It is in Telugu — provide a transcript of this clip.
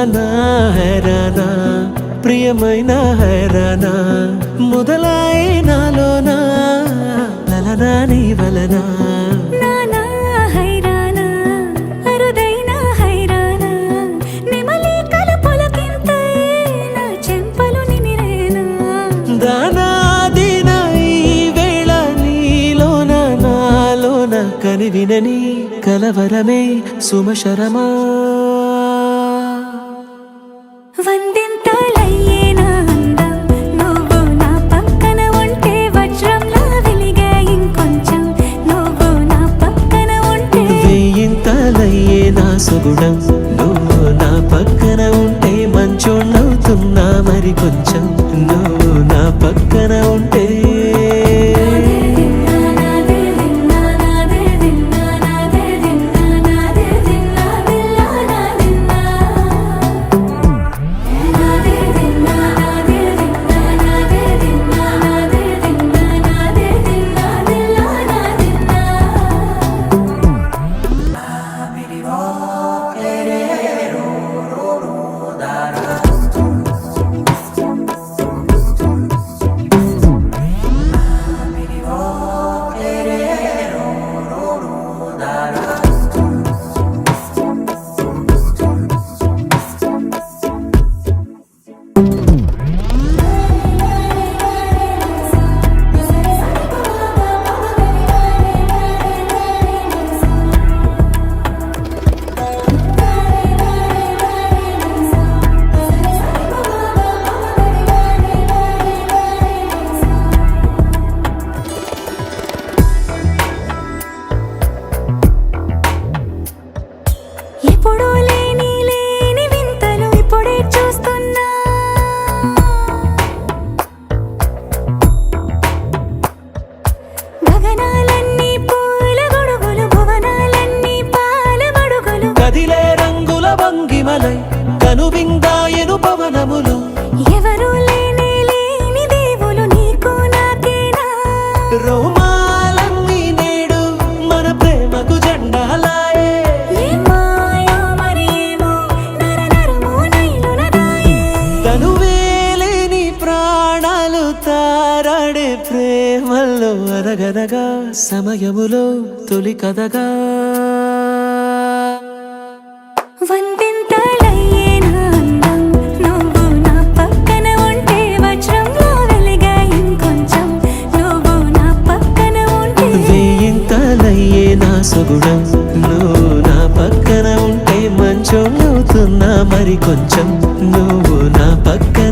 నా హైరానా ప్రియమైన హైరానా మొదలాయే నాలోనా లలనా నీ వలనా కని వినని కలవరమే సుమశరమా వందింతలయ్యేనా అందం నువ్వు నా పక్కన ఉంటే వజ్రంలా వెలిగే ఇంకొంచెం నువ్వు నా పక్కన ఉంటే వేయింతలయ్యేనా సుగుణం నువ్వు నా పక్కన ఉంటే మంచోణ్ణవుతున్నా మరి కొంచెం నువ్వు నా పక్కన ఉంటే ఎప్పుడూ లేని వింతలు ఇప్పుడే చూస్తున్నా గగనాలన్నీ పూల గొడుగులు భువనాలన్నీ పాల మడుగులు కదిలే రంగుల భంగిమలై కనువిందాయను పవనములు ఎవరు లేని దేవులు నీకు నాకేనా రోమాలన్నీ నేడు మన ప్రేమకు జెండాలాయే తనువేలేని ప్రాణాలు తారాడే ప్రేమల్లో అరగనగా సమయములో తొలి కథగా వందింతలయ్యేనా అందం నువ్వు నా పక్కన ఉంటే వజ్రంలా వెలిగే ఇంకొంచెం నువ్వు నా పక్కన ఉంటే వేయింతలయ్యేనా సుగుణం నువ్వు నా పక్కన ఉంటే మంచోణ్ణవుతున్నా మరి కొంచెం నువ్వు నా పక్కన